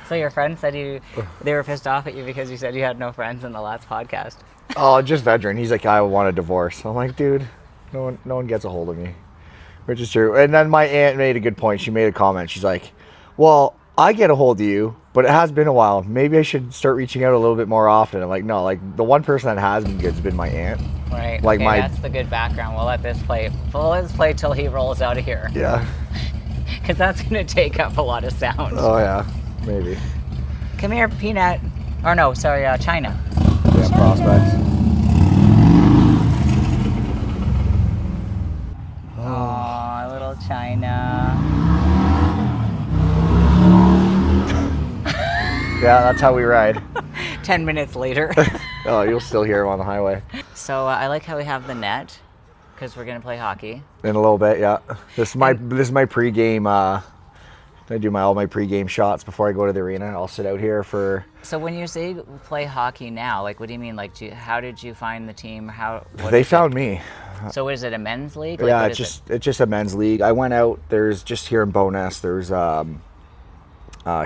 So your friends said they were pissed off at you because you said you had no friends in the last podcast. Oh, just veteran. He's like, I want a divorce. I'm like, dude, no one gets a hold of me, which is true. And then my aunt made a good point. She made a comment. She's like, well, I get a hold of you, but it has been a while. Maybe I should start reaching out a little bit more often. I'm like, no, like the one person that has been good has been my aunt. Right. Like okay, that's the good background. We'll let this play. Let's play till he rolls out of here. Yeah. Because that's going to take up a lot of sound. Oh yeah, maybe. Come here, Peanut. Or no, sorry, China. Yeah, prospects. Oh, little China. Yeah, that's how we ride. 10 minutes later. Oh, you'll still hear him on the highway. So I like how we have the net because we're going to play hockey. In a little bit, yeah. This is my pregame. I do all my pregame shots before I go to the arena. I'll sit out here for. So when you say play hockey now, like what do you mean? Like, how did you find the team? They found me. So is it a men's league? Like, yeah, it's just a men's league. I went out. There's just here in Bowness. There's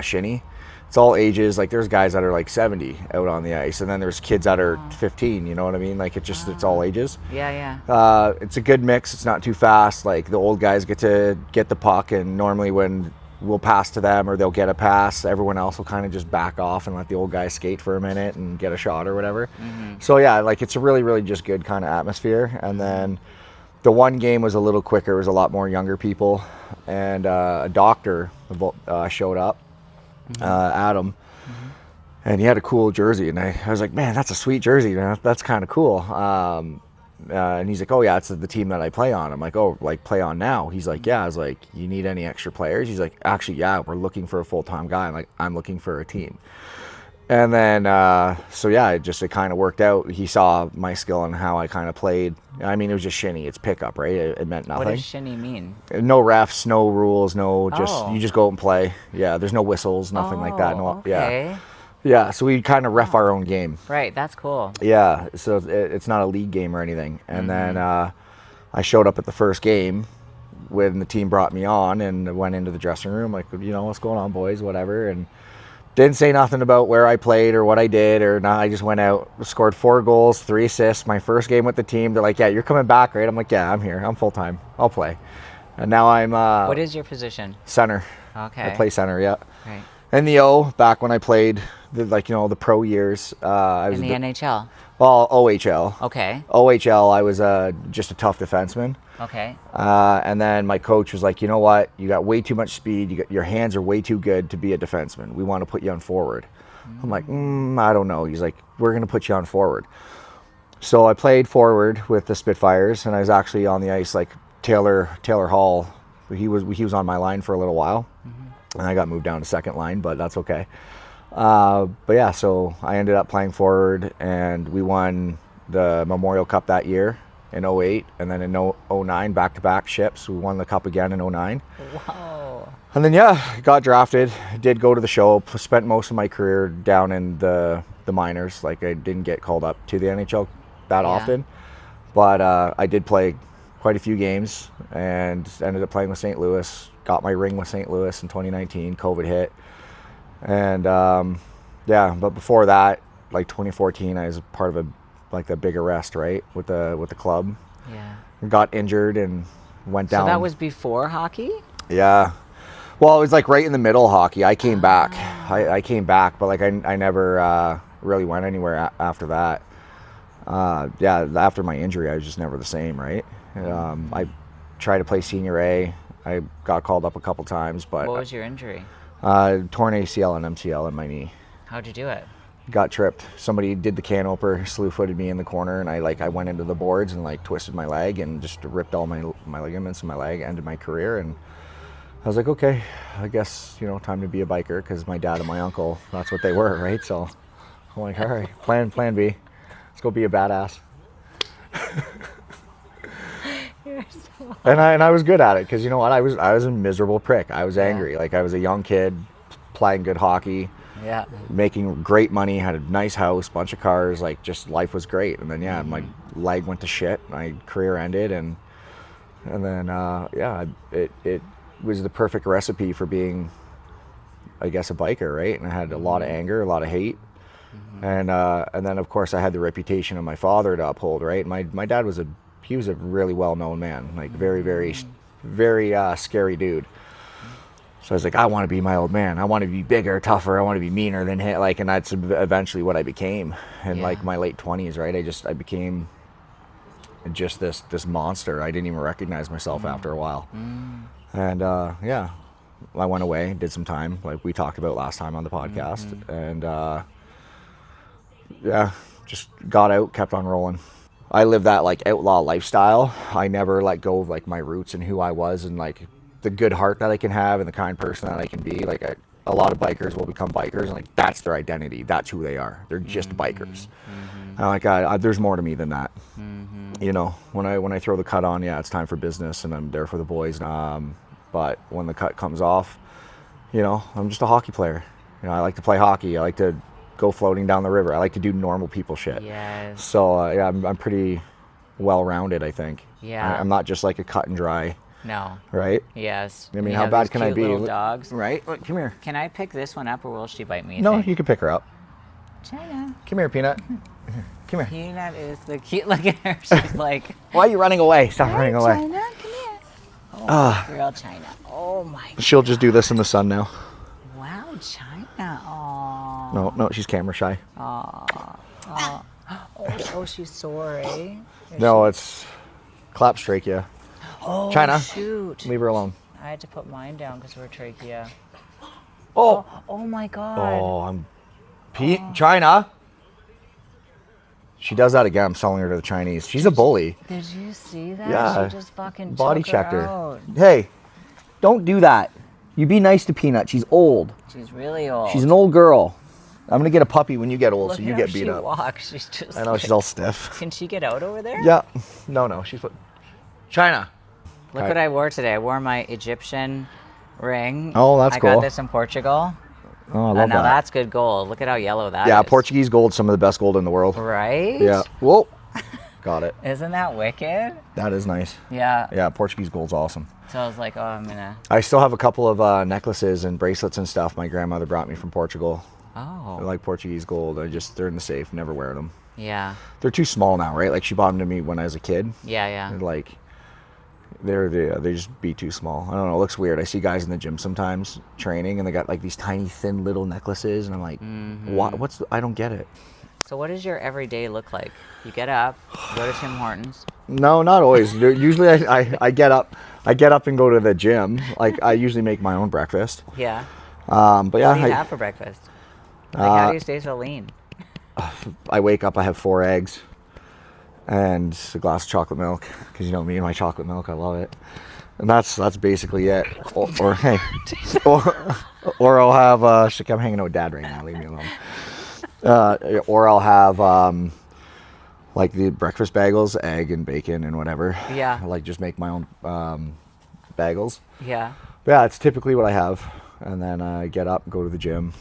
Shinny. It's all ages. Like there's guys that are like 70 out on the ice, and then there's kids that are 15. You know what I mean? Like it's all ages. Yeah, yeah. It's a good mix. It's not too fast. Like the old guys get to get the puck, and normally when we'll pass to them or they'll get a pass, everyone else will kind of just back off and let the old guys skate for a minute and get a shot or whatever. Mm-hmm. So yeah, like it's a really, really just good kind of atmosphere. And then the one game was a little quicker. It was a lot more younger people, and a doctor showed up, Adam, and he had a cool jersey, and I was like, man, that's a sweet jersey, man. That's kind of cool. And he's like, oh yeah, it's the team that I play on. I'm like, oh, like play on now? He's like, yeah. I was like, you need any extra players? He's like, actually, yeah, we're looking for a full-time guy. I'm like, I'm looking for a team. And then, so yeah, it kind of worked out. He saw my skill and how I kind of played. I mean, it was just shinny. It's pickup, right? It meant nothing. What does shinny mean? No refs, no rules, you just go out and play. Yeah, there's no whistles, nothing like that. No, okay. Yeah. Yeah, so we kind of ref our own game. Right, that's cool. Yeah, so it's not a league game or anything. And then I showed up at the first game when the team brought me on and went into the dressing room, like, what's going on, boys, whatever. And didn't say nothing about where I played or what I did or not. I just went out, scored 4 goals, 3 assists. My first game with the team, they're like, yeah, you're coming back, right? I'm like, yeah, I'm here. I'm full-time. I'll play. And now I'm... what is your position? Center. Okay. I play center, yeah. Right. In the O, back when I played, the pro years. I was in the NHL? Well, OHL. Okay. OHL, I was just a tough defenseman. Okay. And then my coach was like, you know what? You got way too much speed. Your hands are way too good to be a defenseman. We want to put you on forward. I'm like, I don't know. He's like, we're going to put you on forward. So I played forward with the Spitfires, and I was actually on the ice like Taylor Hall. He was on my line for a little while. And I got moved down to second line, but that's okay. But yeah, so I ended up playing forward, and we won the Memorial Cup that year in 08, and then in 09, back-to-back ships. We won the cup again in 09. Wow. And then, yeah, got drafted, did go to the show, spent most of my career down in the minors. Like, I didn't get called up to the NHL that often. But I did play quite a few games and ended up playing with St. Louis. Got my ring with St. Louis in 2019. COVID hit. And, but before that, like 2014, I was part of the big arrest, right, with the club. Yeah. Got injured and went down. So that was before hockey? Yeah. Well, it was like right in the middle of hockey. I came back. I came back, but like I never really went anywhere after that. After my injury, I was just never the same, right? I tried to play Senior A. I got called up a couple times, but... What was your injury? Torn ACL and MCL in my knee. How'd you do it? Got tripped. Somebody did the can opener, slew-footed me in the corner, and I went into the boards and like twisted my leg and just ripped all my ligaments in my leg, ended my career. And I was like, okay, I guess, time to be a biker, because my dad and my uncle, that's what they were, right? So I'm like, all right, plan B. Let's go be a badass. And I was good at it, because you know what, I was a miserable prick. I was angry. Like, I was a young kid playing good hockey, making great money, had a nice house, bunch of cars, like just life was great. And then my leg went to shit, my career ended, and then it was the perfect recipe for being I guess, a biker, right? And I had a lot of anger, a lot of hate. And then of course I had the reputation of my father to uphold, right? My dad was a really well-known man, like very scary dude. So I was like, I want to be my old man. I want to be bigger, tougher. I want to be meaner than him. Like, and that's eventually what I became. In like my late 20s, right? I became just this monster. I didn't even recognize myself after a while. And yeah, I went away, did some time, like we talked about last time on the podcast, and yeah, just got out, kept on rolling. I lived that like outlaw lifestyle. I never let go of like my roots and who I was, and like the good heart that I can have and the kind person that I can be. Like a lot of bikers will become bikers, and like that's their identity. That's who they are. They're just bikers. And like there's more to me than that. You know, when I throw the cut on, yeah, it's time for business, and I'm there for the boys. But when the cut comes off, you know, I'm just a hockey player. You know, I like to play hockey. I like to go floating down the river. I like to do normal people shit. Yes. So yeah, I'm pretty well-rounded, I think. Yeah. I'm not just like a cut and dry. No. Right? Yes. I mean, You how have bad these can I cute be? little dogs. Right? Look, come here. Can I pick this one up, or will she bite me? No, you can pick her up. China. Come here, Peanut. Come here. Peanut is the cute. Look at her. She's like, Why are you running away? Stop running away. China, come here. Oh, girl, China. Oh my. She'll just do this in the sun now. Wow, China. Aww. No, she's camera shy. Aww. Aww. Oh, she's sore, eh? No, it's clapstrachea. Oh, China. Shoot. Leave her alone. I had to put mine down because we're trachea. Oh. Oh my God. Oh, China. She does that again. I'm selling her to the Chinese. She's a bully. Did you see that? Yeah. She just fucking Body took checked her. out. Hey, don't do that. You be nice to Peanut. She's old. She's really old. She's an old girl. I'm gonna get a puppy when you get old, Look so you at get how beat she up. Walks. She's just I know, like, she's all stiff. Can she get out over there? Yeah. No, she's China. Look what I wore today. I wore my Egyptian ring. Oh, that's cool. I got this in Portugal. Oh, I love now that. that's good gold. Look at how yellow that is. Yeah, Portuguese gold's some of the best gold in the world. Right? Yeah. Whoa. Got it. Isn't that wicked? That is nice. Yeah. Yeah, Portuguese gold's awesome. So I was like, oh, I'm gonna. I still have a couple of necklaces and bracelets and stuff my grandmother brought me from Portugal. Oh. They're like Portuguese gold. They're in the safe. Never wear them. Yeah. They're too small now, right? Like she bought them to me when I was a kid. Yeah. They're like, they just be too small. I don't know. It looks weird. I see guys in the gym sometimes training, and they got like these tiny, thin little necklaces, and I'm like, what? I don't get it. So what does your everyday look like? You get up, you go to Tim Hortons. No, not always. Usually, I get up. I get up and go to the gym. Like I usually make my own breakfast. Yeah. But yeah, What do you have for breakfast? Like, how do you stay so lean? I wake up. I have 4 eggs and a glass of chocolate milk, because you know me and my chocolate milk. I love it. And that's basically it. Or hey, or I'll have. I'm hanging out with Dad right now. Leave me alone. Or I'll have like the breakfast bagels, egg and bacon and whatever. Yeah. I like just make my own bagels. Yeah. But yeah, it's typically what I have. And then I get up, go to the gym.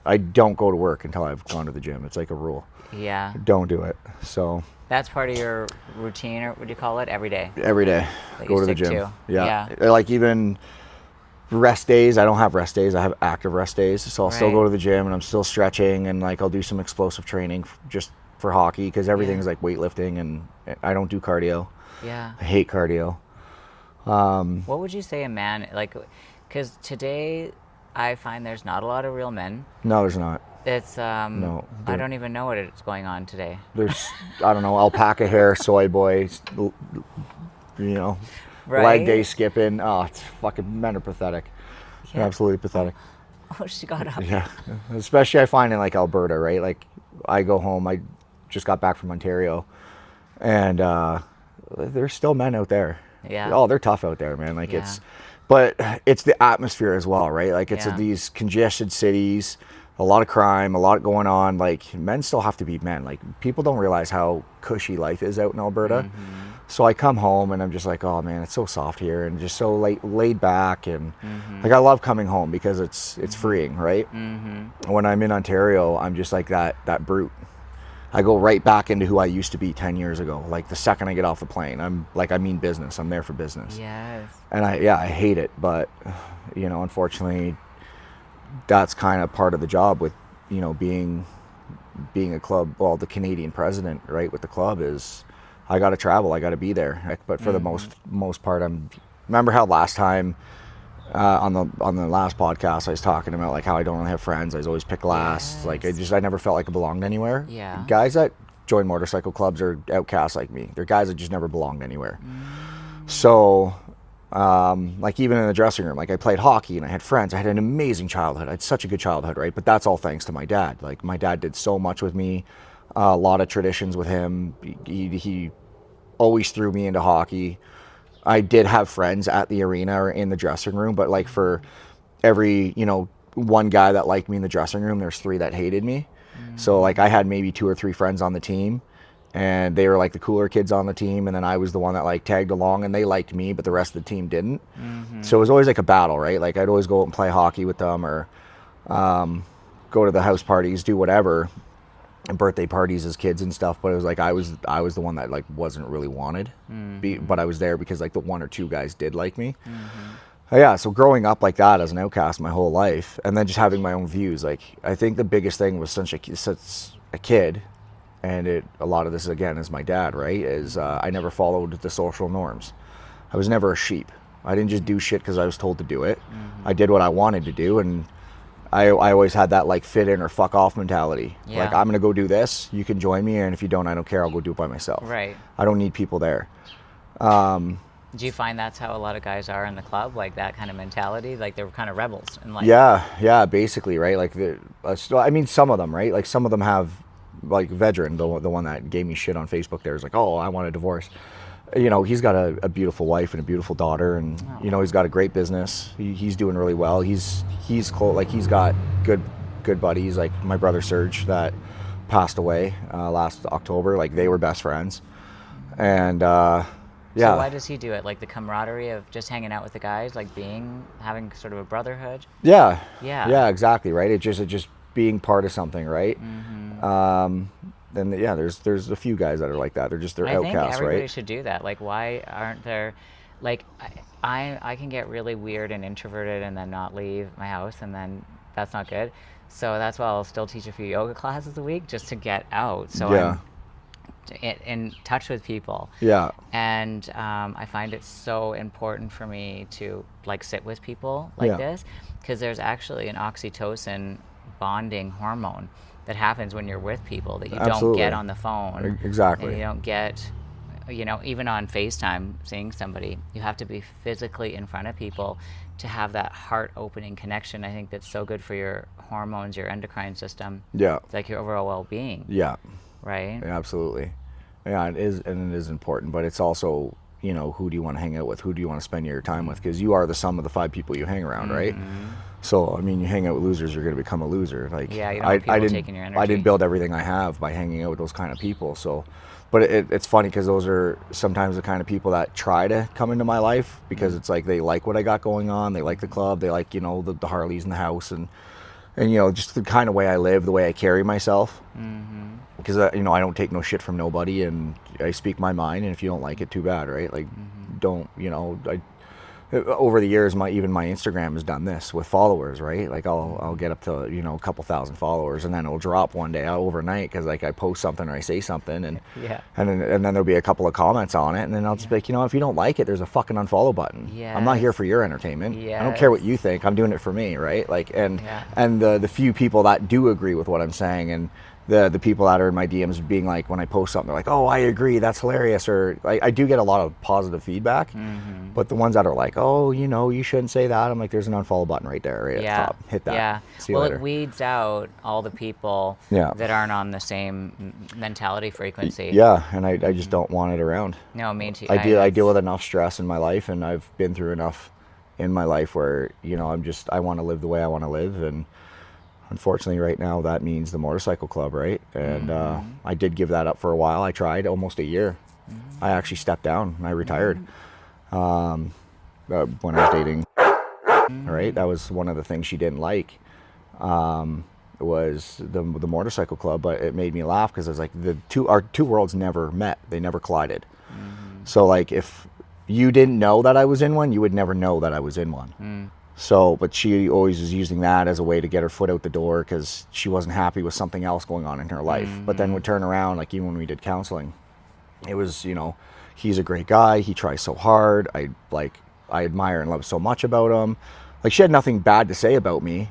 I don't go to work until I've gone to the gym. It's like a rule. Yeah. Don't do it. So That's part of your routine, or what do you call it? Every day. every day, That go you to the stick gym. to. Yeah. Like even rest days, I don't have rest days. I have active rest days. So I'll still Right. go to the gym, and I'm still stretching, and like I'll do some explosive training just for hockey, because everything's like weightlifting, and I don't do cardio. Yeah. I hate cardio. What would you say a man, like, because today I find there's not a lot of real men. No, there's not. It's, No, I don't even know what it's going on today. There's, I don't know, alpaca hair, soy boy, you know, Right? leg day skipping. Oh, it's fucking, men are pathetic. They're Yeah. absolutely pathetic. Oh, she got up. Yeah. Especially I find in like Alberta, right? Like I go home, I just got back from Ontario, and there's still men out there. Yeah. Oh, they're tough out there, man. Like Yeah. but it's the atmosphere as well, right? Like it's Yeah. these congested cities, a lot of crime, a lot going on. Like men still have to be men. Like people don't realize how cushy life is out in Alberta. So I come home and I'm just like, oh man, it's so soft here, and just so laid back, and like I love coming home because it's freeing, right? When I'm in Ontario, I'm just like that brute. I go right back into who I used to be 10 years ago. Like the second I get off the plane, I'm like, I mean business. I'm there for business. Yes. And I hate it, but you know, unfortunately, that's kind of part of the job with, you know, being a club, well, the Canadian president, right, with the club is I got to travel, I got to be there. But for the most part, remember how last time on the last podcast I was talking about like how I don't really have friends. I was always picked last. Yes. Like I never felt like I belonged anywhere. Yeah. Guys that join motorcycle clubs are outcasts like me. They're guys that just never belonged anywhere. So like even in the dressing room, like I played hockey and I had friends. I had an amazing childhood. I had such a good childhood, right? But that's all thanks to my dad. Like my dad did so much with me, a lot of traditions with him. He always threw me into hockey. I did have friends at the arena or in the dressing room, but like for every, you know, one guy that liked me in the dressing room, there's 3 that hated me. So like I had maybe 2 or 3 friends on the team, and they were like the cooler kids on the team, and then I was the one that like tagged along, and they liked me, but the rest of the team didn't. So it was always like a battle, right? Like I'd always go out and play hockey with them, or go to the house parties, do whatever, and birthday parties as kids and stuff. But it was like I was the one that like wasn't really wanted, but I was there because like the 1 or 2 guys did like me. Yeah, so growing up like that as an outcast my whole life, and then just having my own views, like I think the biggest thing was since a kid, and a lot of this again is my dad, right? Is I never followed the social norms. I was never a sheep. I didn't just do shit because I was told to do it. I did what I wanted to do, and I always had that like fit in or fuck off mentality. Yeah. Like I'm gonna go do this. You can join me, and if you don't, I don't care. I'll go do it by myself. Right. I don't need people there. Do you find that's how a lot of guys are in the club, like that kind of mentality? Like they're kind of rebels and like. Yeah, basically, right? Like I mean, some of them, right? Like some of them have, like Vedran, the one that gave me shit on Facebook. There is like, oh, I want a divorce. You know, he's got a beautiful wife and a beautiful daughter, and you know, he's got a great business. He's doing really well. He's close. Like he's got good buddies. Like my brother Serge that passed away last October. Like they were best friends, and yeah. So why does he do it? Like the camaraderie of just hanging out with the guys, like having sort of a brotherhood. Yeah, exactly, right. It just being part of something, right? And yeah, there's a few guys that are like that. They're outcasts, right? I think everybody should do that. Like, why aren't there, like, I can get really weird and introverted and then not leave my house, and then that's not good. So that's why I'll still teach a few yoga classes a week just to get out. So Yeah. I'm in touch with people. Yeah. And I find it so important for me to like sit with people like this, because there's actually an oxytocin bonding hormone that happens when you're with people that you don't get on the phone. Exactly. And you don't get, you know, even on FaceTime, seeing somebody, you have to be physically in front of people to have that heart-opening connection. I think that's so good for your hormones, your endocrine system. Yeah. Like your overall well-being. Yeah. Right? Yeah, absolutely. Yeah, it is, and it is important, but it's also, you know, who do you want to hang out with? Who do you want to spend your time with? Because you are the sum of the 5 people you hang around, right? So, I mean, you hang out with losers, you're going to become a loser. Like, yeah, you don't want people taking your energy. I didn't build everything I have by hanging out with those kind of people. So, but it's funny because those are sometimes the kind of people that try to come into my life because it's like they like what I got going on. They like the club. They like, you know, the Harleys in the house and you know, just the kind of way I live, the way I carry myself. Because, you know, I don't take no shit from nobody, and I speak my mind, and if you don't like it, too bad, right? Like, don't, you know, over the years, even my Instagram has done this with followers, right? Like I'll get up to, you know, a couple thousand followers, and then it'll drop one day overnight because like I post something or I say something, and then there'll be a couple of comments on it, and then I'll just be like, you know, if you don't like it, there's a fucking unfollow button. I'm not here for your entertainment. I don't care what you think. I'm doing it for me, right? Like, and the few people that do agree with what I'm saying, and the people that are in my DMs being like, when I post something, they're like, oh, I agree, that's hilarious, or I do get a lot of positive feedback, but the ones that are like, oh, you know, you shouldn't say that, I'm like, there's an unfollow button right there, right at the top. Hit that. See you later. It weeds out all the people that aren't on the same mentality frequency. Yeah, and I just don't want it around. No, me too. I deal with enough stress in my life, and I've been through enough in my life where, you know, I want to live the way I want to live, and unfortunately right now that means the motorcycle club, right? And I did give that up for a while. I tried almost a year. I actually stepped down. I retired when I was dating. Right, that was one of the things she didn't like, was the motorcycle club, but it made me laugh because it was like our two worlds never met. They never collided. So like if you didn't know that I was in one, you would never know that I was in one. So, but she always was using that as a way to get her foot out the door because she wasn't happy with something else going on in her life. But then would turn around, like even when we did counseling, it was, you know, he's a great guy. He tries so hard. I admire and love so much about him. Like, she had nothing bad to say about me,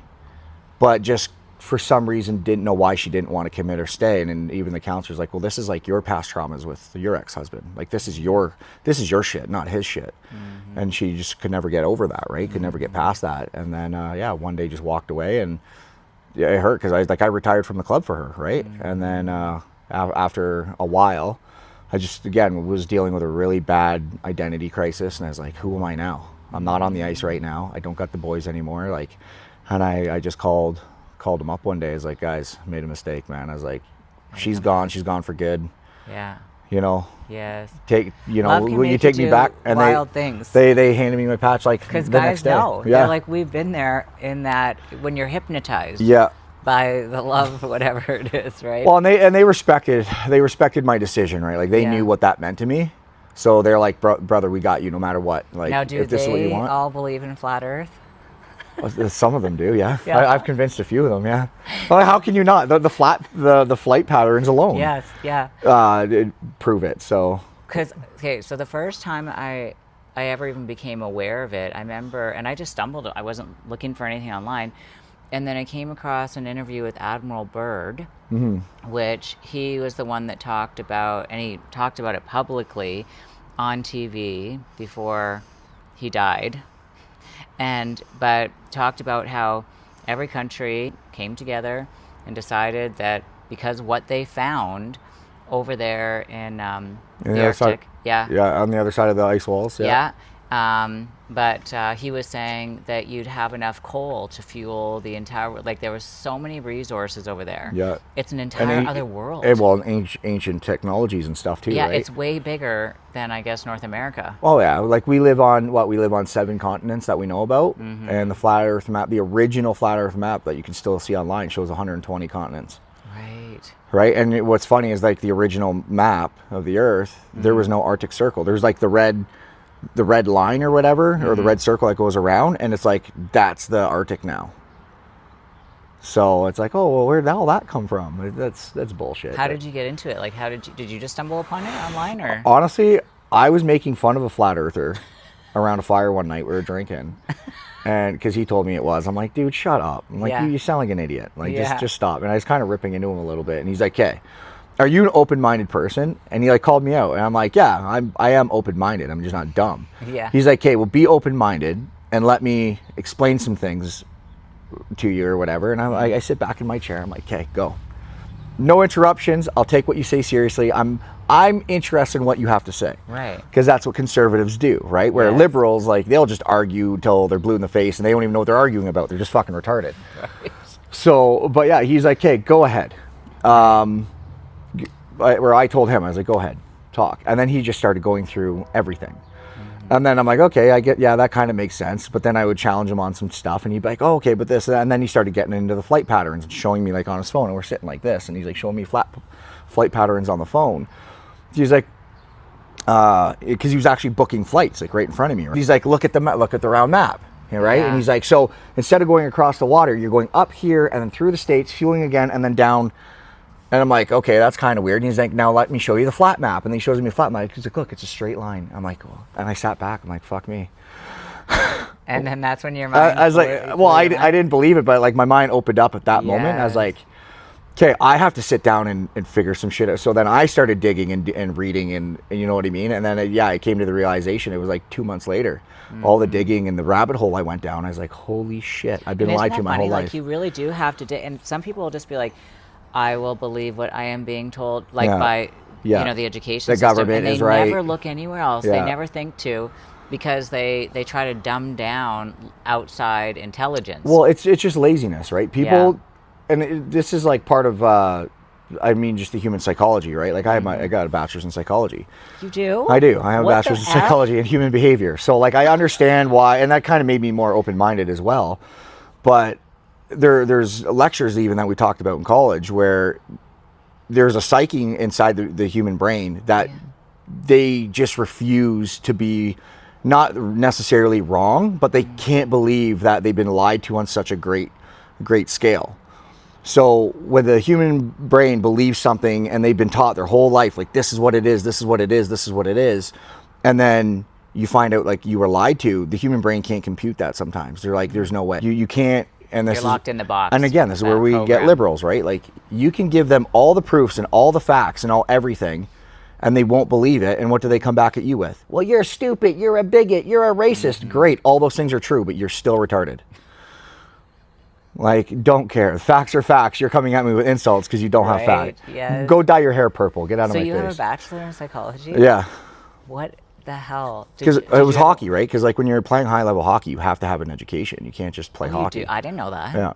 but just for some reason didn't know why she didn't want to commit or stay. And then even the counselor's like, well, this is like your past traumas with your ex-husband. Like, this is your shit, not his shit. And she just could never get over that, right? Could never get past that. And then, one day just walked away, and yeah, it hurt because I retired from the club for her, right? And then after a while, I just, again, was dealing with a really bad identity crisis. And I was like, who am I now? I'm not on the ice right now. I don't got the boys anymore. Like, and I just called him up one day. I was like, guys, made a mistake, man. I was like, she's gone for good. Yeah. You know, yes. Will you take me back? And wild things. They handed me my patch like the next day. Know. Yeah. They're like, we've been there in that when you're hypnotized. Yeah. By the love, whatever it is, right? Well, and they respected my decision, right? Like, they knew what that meant to me. So they're like, brother, we got you no matter what. Like, now, do if this is what you want. all believe in flat Earth? Some of them do, yeah. I've convinced a few of them, yeah. Well, how can you not? The flight patterns alone. Yes, yeah. Prove it. So. So the first time I ever even became aware of it, I remember, and I just stumbled. I wasn't looking for anything online, and then I came across an interview with Admiral Byrd, which he was the one that talked about, and he talked about it publicly on TV before he died. But talked about how every country came together and decided that because what they found over there in the Arctic, on the other side of the ice walls, but he was saying that you'd have enough coal to fuel the entire, like, there was so many resources over there. Yeah, it's an entire other world. Ancient technologies and stuff too. Yeah, right? It's way bigger than, I guess, North America. Oh yeah, like we live on 7 continents that we know about, and the flat Earth map, the original flat Earth map that you can still see online, shows 120 continents. Right, and what's funny is, like, the original map of the Earth, there was no Arctic Circle. There's like the red line or whatever, or the red circle that goes around, and it's like, that's the Arctic now. So it's like, oh, well, where did all that come from? That's bullshit. How did you get into it? Like, did you just stumble upon it online, or? Honestly, I was making fun of a flat earther around a fire one night. We were drinking, and because he told me it was, I'm like, dude, shut up. I'm like, you sound like an idiot. Like, just stop. And I was kind of ripping into him a little bit, and he's like, okay, are you an open-minded person? And he like called me out, and I'm like, yeah, I am open-minded. I'm just not dumb. Yeah. He's like, okay, well, be open-minded and let me explain some things to you or whatever. And I sit back in my chair. I'm like, okay, go. No interruptions. I'll take what you say seriously. I'm interested in what you have to say. Right. Because that's what conservatives do, right? Where liberals, like, they'll just argue till they're blue in the face and they don't even know what they're arguing about. They're just fucking retarded. Right. So, but yeah, he's like, okay, go ahead. Where I told him, I was like, go ahead, talk. And then he just started going through everything. And then I'm like, okay, I get, that kind of makes sense. But then I would challenge him on some stuff, and he'd be like, oh, okay, but this, and then he started getting into the flight patterns and showing me, like, on his phone, and we're sitting like this, and he's like showing me flight patterns on the phone. He's like, because he was actually booking flights, like, right in front of me. He's like, look at the round map, right? Yeah. And he's like, so instead of going across the water, you're going up here and then through the States, fueling again, and then down. And I'm like, okay, that's kind of weird. And he's like, now let me show you the flat map. And then he shows me a flat map. He's like, look, it's a straight line. I'm like, well, and I sat back. I'm like, fuck me. And then that's when your mind... I was like, well, I didn't believe it, but like my mind opened up at that moment. I was like, okay, I have to sit down and figure some shit out. So then I started digging and reading and you know what I mean? And then, I came to the realization, it was like 2 months later, all the digging and the rabbit hole I went down. I was like, holy shit, I've been lied to my whole life. Like, you really do have to dig. And some people will just be like, I will believe what I am being told, like by the education system. Government and is right. They never look anywhere else. They never think to, because they try to dumb down outside intelligence. Well, it's just laziness, right? People, and this is like part of, just the human psychology, right? Like I got a bachelor's in psychology. You do? I do. I have a bachelor's in psychology and human behavior. So like I understand why, and that kind of made me more open-minded as well. But there's lectures even that we talked about in college where there's a psyche inside the human brain that they just refuse to be not necessarily wrong, but they can't believe that they've been lied to on such a great scale. So when the human brain believes something and they've been taught their whole life, like this is what it is, this is what it is, this is what it is, and then you find out like you were lied to, the human brain can't compute that sometimes. They're like, there's no way. You can't, and this You're locked in the box. And again, this is where we get liberals, right? Like you can give them all the proofs and all the facts and all everything, and they won't believe it. And what do they come back at you with? Well, you're stupid, you're a bigot, you're a racist. Great, all those things are true, but you're still retarded. Like, don't care. Facts are facts. You're coming at me with insults because you don't have facts. Yes. Go dye your hair purple. Get out of my face. So you have a bachelor in psychology? Yeah. What the hell? Because it was hockey, right? Because like when you're playing high level hockey, you have to have an education. You can't just play hockey. I didn't know that. Yeah.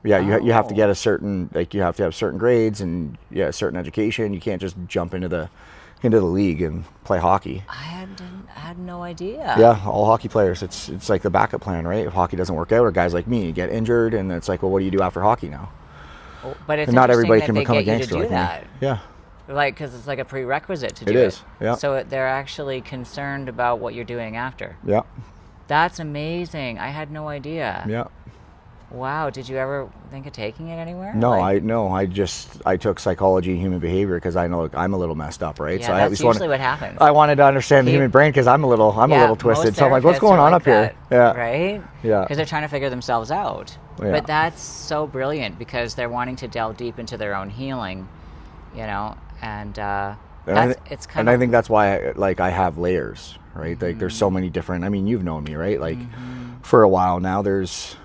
Yeah, you have to get a certain, like you have to have certain grades and a certain education. You can't just jump into the league and play hockey. I had no idea. Yeah, all hockey players. It's like the backup plan, right? If hockey doesn't work out, or guys like me you get injured, and it's like, well, what do you do after hockey now? Well, but it's and not everybody that can they become a get you gangster to do like that. me. Yeah. Like, because it's like a prerequisite to do it. It is, yeah. So they're actually concerned about what you're doing after. Yeah. That's amazing. I had no idea. Yeah. Wow. Did you ever think of taking it anywhere? No, I took psychology and human behavior because I know I'm a little messed up, right? Yeah, so that's I at least usually what happens. I wanted to understand the human brain because I'm a little twisted. So I'm like, what's going on up here? Yeah. Right? Yeah. Because they're trying to figure themselves out. Yeah. But that's so brilliant because they're wanting to delve deep into their own healing, and it's kind of. And I think that's why I have layers, right? Mm-hmm. Like there's so many different. I mean, you've known me, right? Like for a while now, there's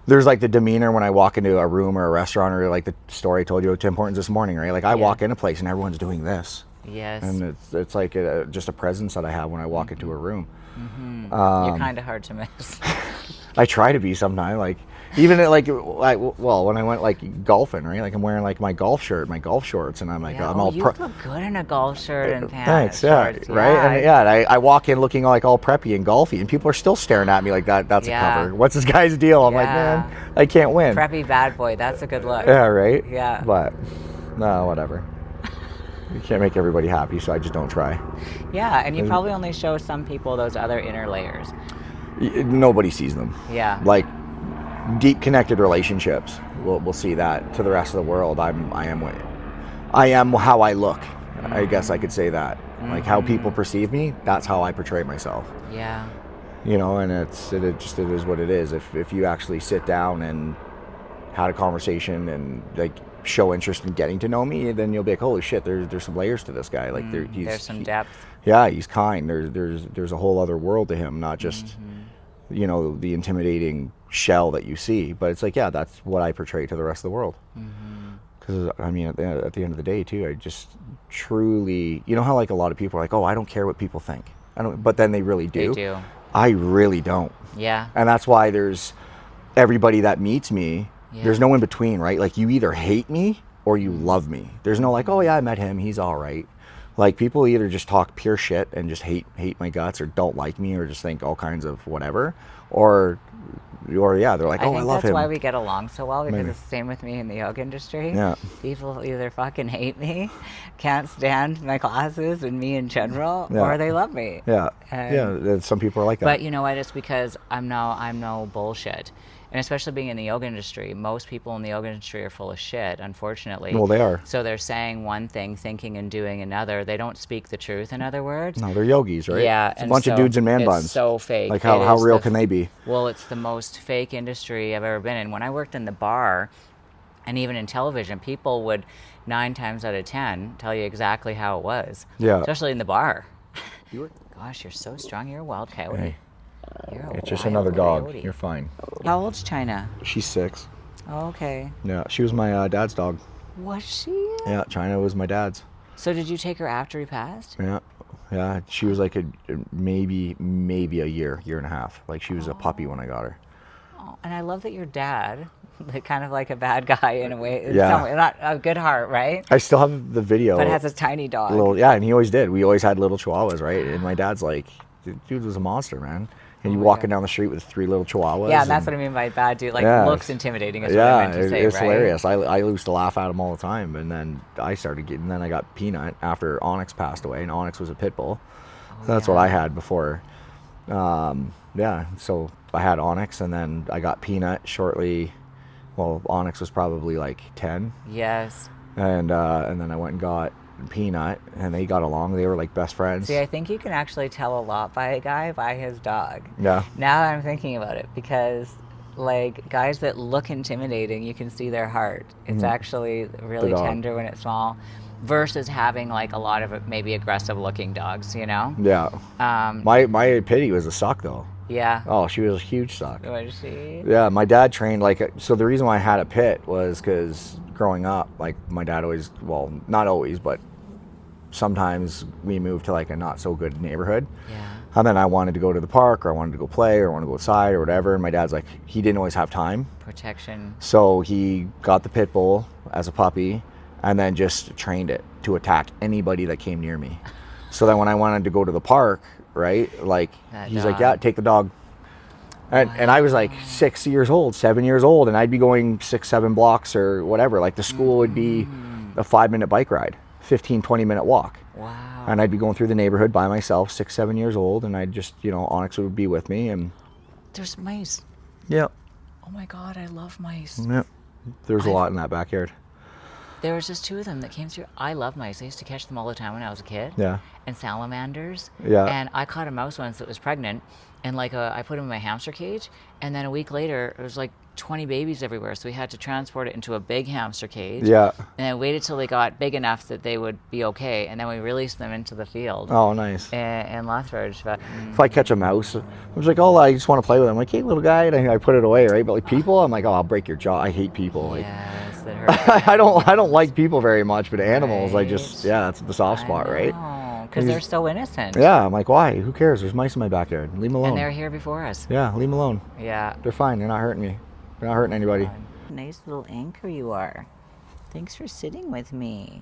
like the demeanor when I walk into a room or a restaurant, or like the story I told you of Tim Hortons this morning, right? Like I walk in a place and everyone's doing this. Yes. And it's like just a presence that I have when I walk into a room. You're kind of hard to miss. I try to be sometimes, like even when I went like golfing, right? Like I'm wearing like my golf shirt, my golf shorts, and I'm like, I'm all you look good in a golf shirt and pants. Thanks, shorts. Right? And I walk in looking like all preppy and golfy, and people are still staring at me like that's a cover. What's this guy's deal? I'm like, man, I can't win. Preppy bad boy, that's a good look. Yeah, right? Yeah. But no, whatever. You can't make everybody happy, so I just don't try. Yeah, and you probably only show some people those other inner layers. Nobody sees them. Yeah. Like deep connected relationships, we'll see that. To the rest of the world, I am how I look. I guess I could say that. Like how people perceive me, that's how I portray myself. Yeah. And it is what it is. If you actually sit down and had a conversation and like show interest in getting to know me, then you'll be like, holy shit, there's some layers to this guy. Like there's some depth. Yeah, he's kind. There's a whole other world to him, not just the intimidating shell that you see. But it's like, yeah, that's what I portray to the rest of the world. Because I mean, at the end of the day, too, I just truly, how like a lot of people are like, oh, I don't care what people think. I don't, but then they really do. They do. I really don't. Yeah. And that's why there's everybody that meets me. Yeah. There's no in between, right? Like you either hate me or you love me. There's no like, oh yeah, I met him, he's all right. Like people either just talk pure shit and just hate my guts, or don't like me, or just think all kinds of whatever, or yeah, they're like, oh, I love him. That's why we get along so well, because it's the same with me in the yoga industry. Yeah. People either fucking hate me, can't stand my classes and me in general, or they love me. Yeah. Some people are like that. But you know what? It's because I'm no bullshit. And especially being in the yoga industry, most people in the yoga industry are full of shit, unfortunately. Well, they are. So they're saying one thing, thinking and doing another. They don't speak the truth, in other words. No, they're yogis, right? Yeah. It's a bunch of dudes in man buns. It's so fake. Like how real can they be? Well, it's the most fake industry I've ever been in. When I worked in the bar, and even in television, people would 9 times out of 10 tell you exactly how it was. Yeah. Especially in the bar. Gosh, you're so strong. You're a wild coyote. Hey. It's just another dog. You're fine. How old's China? She's 6. Oh, okay. Yeah, she was my dad's dog. Was she? Yeah, China was my dad's. So did you take her after he passed? Yeah. She was like maybe a year and a half. Like she was a puppy when I got her. Oh, and I love that your dad, kind of like a bad guy in a way. Yeah. Not a good heart, right? I still have the video. But it has a tiny dog. And he always did. We always had little chihuahuas, right? And my dad's like, dude was a monster, man. And you walking down the street with 3 little chihuahuas. Yeah, and that's what I mean by bad dude. Like, looks intimidating is what I meant to say, it's right? hilarious. I used to laugh at him all the time. And then I got Peanut after Onyx passed away. And Onyx was a pit bull. That's what I had before. Yeah, so I had Onyx, and then I got Peanut shortly. Well, Onyx was probably like 10. Yes. And then I went and got Peanut, and they got along. They were like best friends. See, I think you can actually tell a lot by a guy by his dog. Yeah. Now I'm thinking about it, because like guys that look intimidating, you can see their heart. It's actually really tender when it's small, versus having like a lot of maybe aggressive looking dogs, you know? Yeah. My pity was a suck though. Yeah. Oh, she was a huge suck. Was she? Yeah, my dad trained so the reason why I had a pit was because growing up, like my dad always, well, not always, but sometimes we moved to like a not so good neighborhood. Yeah. And then I wanted to go to the park, or I wanted to go play, or I wanted to go outside or whatever. And my dad's like, he didn't always have time. Protection. So he got the pit bull as a puppy and then just trained it to attack anybody that came near me. So then when I wanted to go to the park, right, like he's like, yeah, take the dog. And I was like 6 years old, 7 years old, and I'd be going 6-7 blocks or whatever. Like the school would be a 5-minute bike ride, 15-20 minute walk. Wow. And I'd be going through the neighborhood by myself, 6-7 years old, and I'd just, Onyx would be with me. And there's mice. yeah. Oh my God, I love mice. Yeah. There's a lot in that backyard. There was just 2 of them that came through. I love mice. I used to catch them all the time when I was a kid. Yeah. And salamanders. Yeah. And I caught a mouse once that was pregnant, and like I put him in my hamster cage, and then a week later it was like 20 babies everywhere, so we had to transport it into a big hamster cage. Yeah. And I waited till they got big enough that they would be okay, and then we released them into the field. Oh, nice. In Lethbridge. But if I catch a mouse, I was like, oh, I just want to play with it. I'm like, hey, little guy, and I put it away, right? But like people, I'm like, oh, I'll break your jaw. I hate people. Like, yes, that hurt. I don't like people very much, but animals, I just, that's the soft spot, right? Because they're so innocent. Yeah, I'm like, why? Who cares? There's mice in my backyard. Leave them alone. And they're here before us. Yeah, leave them alone. Yeah. They're fine. They're not hurting me. They're not hurting anybody. Nice little anchor you are. Thanks for sitting with me.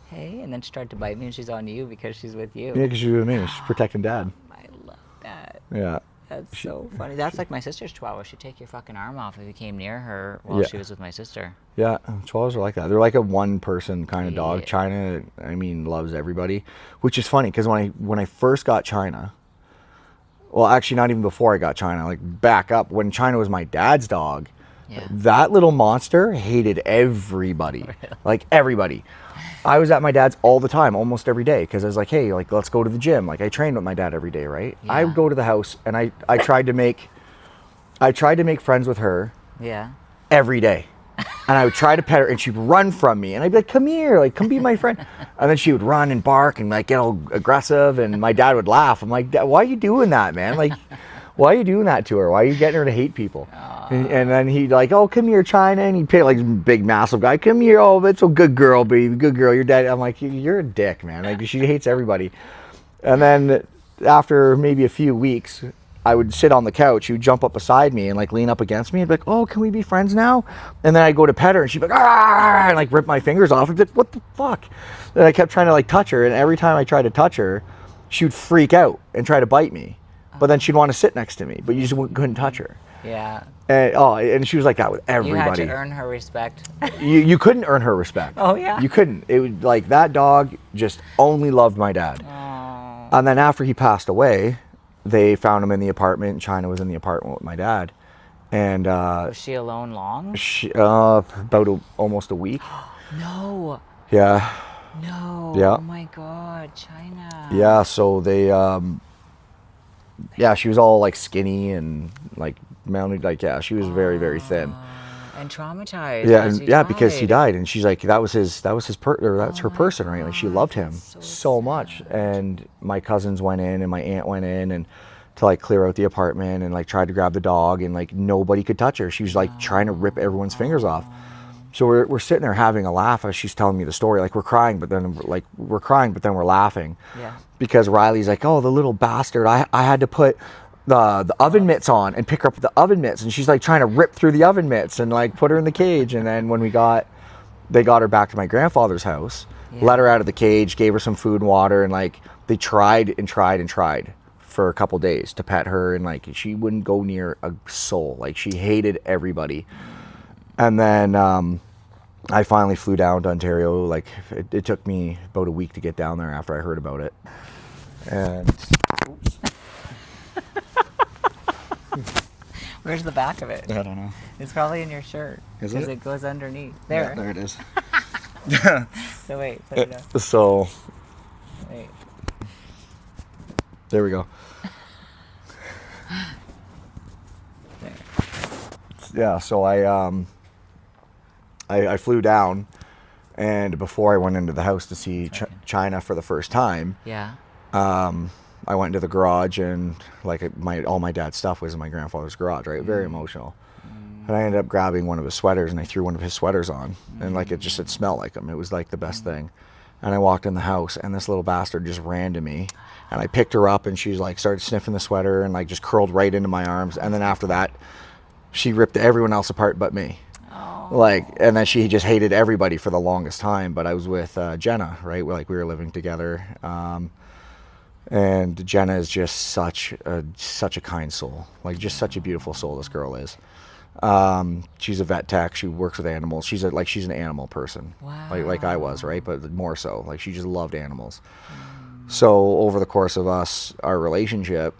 Hey, and then she tried to bite me, and she's on you because she's with you. Yeah, because she's with me. She's protecting Dad. I love that. Yeah. That's so funny. That's like my sister's Chihuahua. She'd take your fucking arm off if you came near her while she was with my sister. Yeah, Chihuahuas are like that. They're like a one-person kind of dog. Yeah. China, I mean, loves everybody, which is funny because when I first got China, well, actually, not even before I got China, like back up when China was my dad's dog. Yeah. That little monster hated everybody, like everybody. I was at my dad's all the time, almost every day, because I was like, hey, like let's go to the gym. Like I trained with my dad every day, right? Yeah. I would go to the house and I tried to make friends with her. Yeah. Every day. And I would try to pet her and she'd run from me and I'd be like, come here, like come be my friend. And then she would run and bark and like get all aggressive, and my dad would laugh. I'm like, why are you doing that, man? Like, why are you doing that to her? Why are you getting her to hate people? And then he'd like, oh, come here, China. And he'd pay like big, massive guy. Come here. Oh, that's a good girl, baby. Good girl. Your dad. I'm like, you're a dick, man. Like she hates everybody. And then after maybe a few weeks, I would sit on the couch. She would jump up beside me and like lean up against me and be like, oh, can we be friends now? And then I'd go to pet her and she'd be like, ah, and like rip my fingers off. I'd be like, what the fuck? And I kept trying to like touch her. And every time I tried to touch her, she would freak out and try to bite me. But then she'd want to sit next to me, but you just couldn't touch her. Yeah. And she was like that with everybody. You had to earn her respect. You couldn't earn her respect. Oh, yeah? You couldn't. It was like that dog just only loved my dad. Aww. And then after he passed away, they found him in the apartment. China was in the apartment with my dad. And was she alone long? about almost a week. No. Yeah. No. Yeah. Oh my God, China. Yeah, so they she was all like skinny and like mounted, like she was very, very thin. And traumatized. Yeah, because he died, and she's like, that's her person, right? Like she loved him so much. And my cousins went in and my aunt went in and to like clear out the apartment and like tried to grab the dog, and like nobody could touch her. She was like trying to rip everyone's fingers off. So we're sitting there having a laugh as she's telling me the story. Like we're crying, but then we're laughing. Yeah. Because Riley's like, oh, the little bastard. I had to put the oven mitts on and pick her up the oven mitts, and she's like trying to rip through the oven mitts and like put her in the cage. And then when they got her back to my grandfather's house, let her out of the cage, gave her some food and water, and like they tried and tried and tried for a couple days to pet her, and like she wouldn't go near a soul. Like she hated everybody. And then I finally flew down to Ontario. Like it took me about a week to get down there after I heard about it. And Where's the back of it? I don't know. It's probably in your shirt. Is Because it? it goes underneath. There. Yeah, there it is. So wait, put it up. So Wait. there we go. There. Yeah, so I flew down, and before I went into the house to see China for the first time, Yeah. I went into the garage, and like all my dad's stuff was in my grandfather's garage, right? Very emotional. And I ended up grabbing one of his sweaters, and I threw one of his sweaters on, and like it smelled like him. It was like the best thing. And I walked in the house, and this little bastard just ran to me, and I picked her up, and she's like started sniffing the sweater, and like just curled right into my arms. And then after that, she ripped everyone else apart but me. Oh. Like, and then she just hated everybody for the longest time. But I was with Jenna, right? We were living together. And Jenna is just such a kind soul, like just such a beautiful soul. This girl is. She's a vet tech. She works with animals. She's an animal person, Wow. like I was, right? But more so, like she just loved animals. So over the course of our relationship,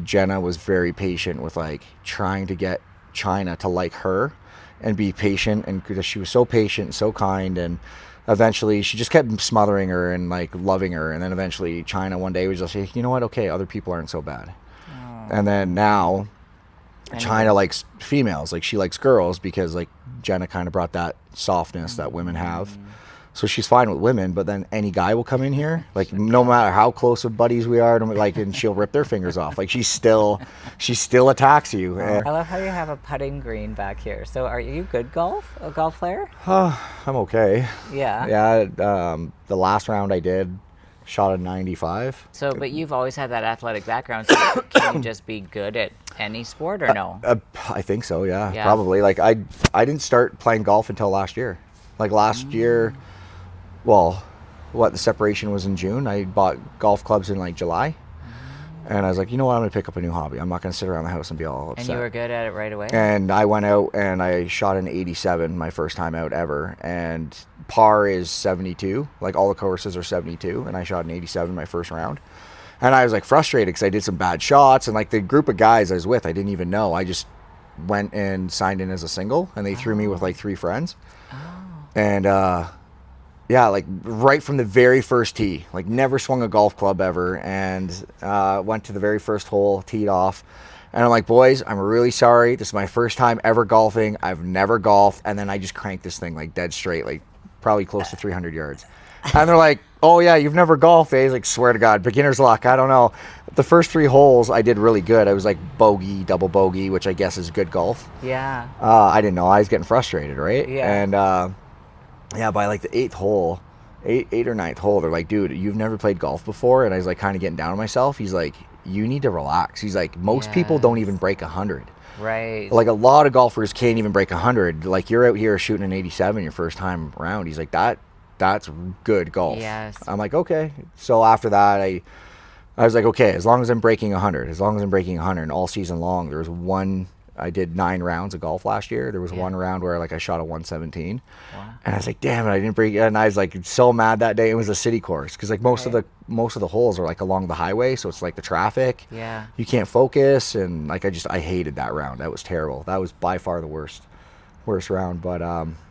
Jenna was very patient with like trying to get China to like her and be patient, and because she was so patient, so kind, and eventually she just kept smothering her and like loving her. And then eventually China one day was just like, you know what, okay, other people aren't so bad. And then now China likes females, like she likes girls, because like Jenna kind of brought that softness that women have. So she's fine with women, but then any guy will come in here, like no matter how close of buddies we are, like, and she'll rip their fingers off. Like she still attacks you. I love how you have a putting green back here. So are you a golf player? I'm okay. Yeah. Yeah. The last round I did, shot a 95. So, but you've always had that athletic background. So can you just be good at any sport or no? I think so. Yeah, Yeah. probably. Like I didn't start playing golf until last year. Like last year. Well, the separation was in June. I bought golf clubs in like July. And I was like, you know what, I'm going to pick up a new hobby. I'm not going to sit around the house and be all upset. And you were good at it right away? And I went out and I shot an 87 my first time out ever. And par is 72. Like all the courses are 72. And I shot an 87 my first round. And I was like frustrated because I did some bad shots. And like the group of guys I was with, I didn't even know. I just went and signed in as a single. And they threw me with like 3 friends. And yeah, like right from the very first tee, like never swung a golf club ever, and went to the very first hole, teed off, and I'm like, boys, I'm really sorry. This is my first time ever golfing. I've never golfed, and then I just cranked this thing like dead straight, like probably close to 300 yards. And they're like, oh yeah, you've never golfed, eh? He's like, swear to God, beginner's luck. I don't know. The first 3 holes I did really good. I was like bogey, double bogey, which I guess is good golf. Yeah. I didn't know. I was getting frustrated, right? Yeah. And yeah, by like the 8th hole, 8th or 9th hole, they're like, dude, you've never played golf before? And I was like kind of getting down on myself. He's like, you need to relax. He's like, most people don't even break 100. Right. Like a lot of golfers can't even break 100. Like you're out here shooting an 87 your first time round. He's like, that's good golf. Yes. I'm like, okay. So after that, I was like, okay, as long as I'm breaking 100, and all season long, there was I did 9 rounds of golf last year. There was one round where like I shot a 117. Wow. And I was like, damn it, I didn't break it. And I was like so mad that day. It was a city course because like most of the holes are like along the highway, so it's like the traffic. Yeah. You can't focus, and like I hated that round. That was terrible. That was by far the worst round. But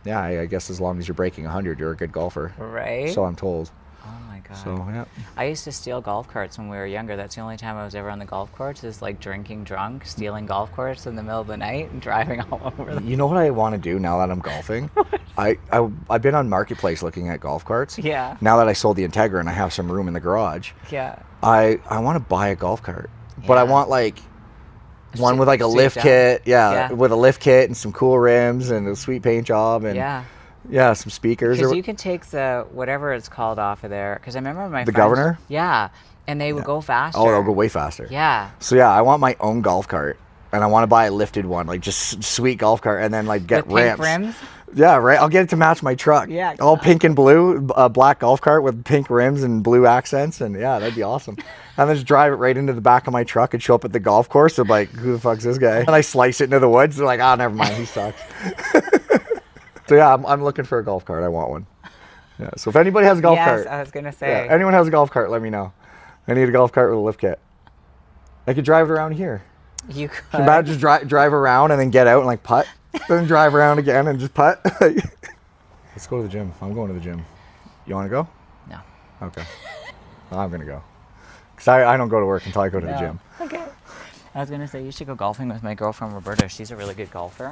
yeah, I guess as long as you're breaking 100, you're a good golfer. Right. So I'm told. Oh my God. So yeah. I used to steal golf carts when we were younger. That's the only time I was ever on the golf course, is like drinking drunk, stealing golf carts in the middle of the night and driving all over them. You know what I want to do now that I'm golfing? I've been on Marketplace looking at golf carts. Yeah. Now that I sold the Integra and I have some room in the garage, Yeah. I want to buy a golf cart, but I Yeah. want like one with like a Sit lift down. kit, Yeah. with a lift kit and some cool rims and a sweet paint job and some speakers. Because you can take the whatever it's called off of there. Because I remember my The friends- Governor? Yeah, and they would go faster. Oh, they'll go way faster. Yeah. So yeah, I want my own golf cart, and I want to buy a lifted one, like just sweet golf cart, and then like get With pink ramps. rims? Yeah, right. I'll get it to match my truck. Yeah, all pink and blue, a black golf cart with pink rims and blue accents, and yeah, that'd be awesome. And then just drive it right into the back of my truck and show up at the golf course. I'm like, who the fuck's this guy? And I slice it into the woods. They're like, oh, never mind, he sucks. So yeah, I'm looking for a golf cart. I want one. Yeah. So if anybody has a golf cart, Yes, I was gonna say. anyone has a golf cart, let me know. I need a golf cart with a lift kit. I could drive it around here. You Can could. you imagine just drive around and then get out and like putt, then drive around again and just putt? Let's go to the gym. I'm going to the gym. You want to go? No. Okay. Well, I'm gonna go. Cause I don't go to work until I go to the No. gym. Okay. I was gonna say you should go golfing with my girlfriend Roberta. She's a really good golfer.